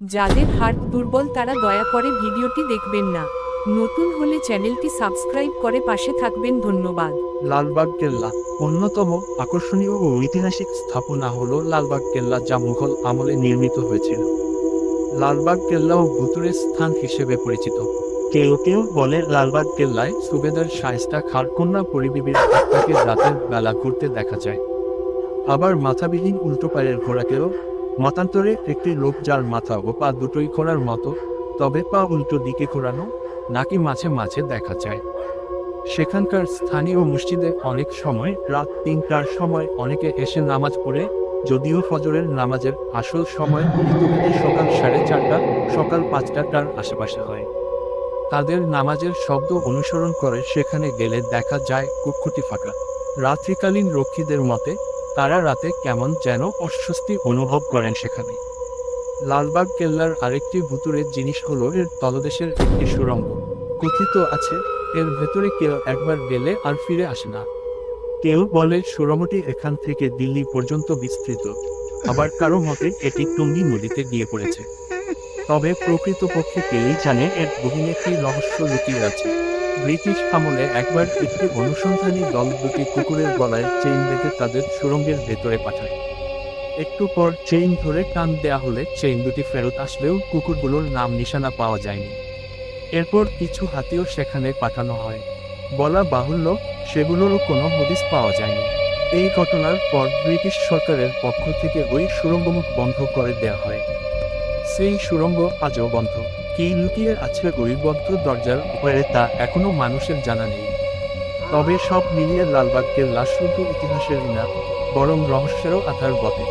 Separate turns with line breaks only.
যাদের হার্ট দুর্বল তারা দয়া করে ভিডিওটি দেখবেন না। নতুন হলে চ্যানেলটি সাবস্ক্রাইব করে পাশে থাকবেন। ধন্যবাদ।
লালবাগ কেল্লা অন্যতম আকর্ষণীয় ও ঐতিহাসিক স্থাপনা হল লালবাগ কেল্লা, যা মুঘল আমলে নির্মিত হয়েছিল। লালবাগ কেল্লাও ভুতুড়ে স্থান হিসেবে পরিচিত। কেউ কেউ বলে লালবাগ কেল্লায় সুবেদার শায়েস্তা খাঁর কন্যা পরিবিবির আত্মাকে রাতের বেলা ঘুরতে দেখা যায়। আবার মাথাবিহীন উল্টো পায়ের ঘোড়াকেও, মতান্তরে একটি লোক যার মাথা ও পা দুটোই ঘোড়ার মতো, তবে পা উল্টো দিকে ঘোরানো, নাকি মাঝে মাঝে দেখা যায়। সেখানকার স্থানীয় মসজিদে অনেক সময় রাত ৩টার সময় অনেকে এসে নামাজ পড়ে, যদিও ফজরের নামাজের আসল সময় ঋতুভেদে সকাল 4:30, সকাল 5টার আশেপাশে হয়। তাদের নামাজের শব্দ অনুসরণ করে সেখানে গেলে দেখা যায় কক্ষটি ফাঁকা। রাত্রিকালীন রক্ষীদের মতে তারা রাতে কেমন যেন অস্বস্তি অনুভব করেন সেখানে। লালবাগ কেল্লার আরেকটি ভুতুড়ে জিনিস হলো এর তলদেশের একটি সুড়ঙ্গ। কথিত আছে এর ভেতরে কেউ একবার গেলে আর ফিরে আসে না। কেউ বলে সুড়ঙ্গটি এখান থেকে দিল্লি পর্যন্ত বিস্তৃত, আবার কারো মতে এটি টুঙ্গি নদীতে গিয়ে পড়েছে। তবে প্রকৃতপক্ষে কেউই জানে এর গহীনে কি রহস্য লুকিয়ে আছে। ব্রিটিশ আমলে একবার একটি অনুসন্ধানী দল দুটি কুকুরের গলায় চেইন বেঁধে তাদের সুড়ঙ্গের ভেতরে পাঠায়। একটু পর চেইন ধরে টান দেয়া হলে চেইন দুটি ফেরত আসলেও কুকুরগুলোর নাম নিশানা পাওয়া যায়নি। এরপর কিছু হাতিও সেখানে পাঠানো হয়। বলা বাহুল্য সেগুলোরও কোনো হদিস পাওয়া যায়নি। এই ঘটনার পর ব্রিটিশ সরকারের পক্ষ থেকে ওই সুড়ঙ্গমুখ বন্ধ করে দেয়া হয়। সেই সুড়ঙ্গ আজও বন্ধ। কি লুকিয়ে আছে ওই বদ্ধ দরজার উপরে তা এখনো মানুষের জানা নেই। তবে সব মিলিয়ে লালবাগ কেল্লা শুধু ইতিহাসেরই না, বরং রহস্যেরও আধার বটে।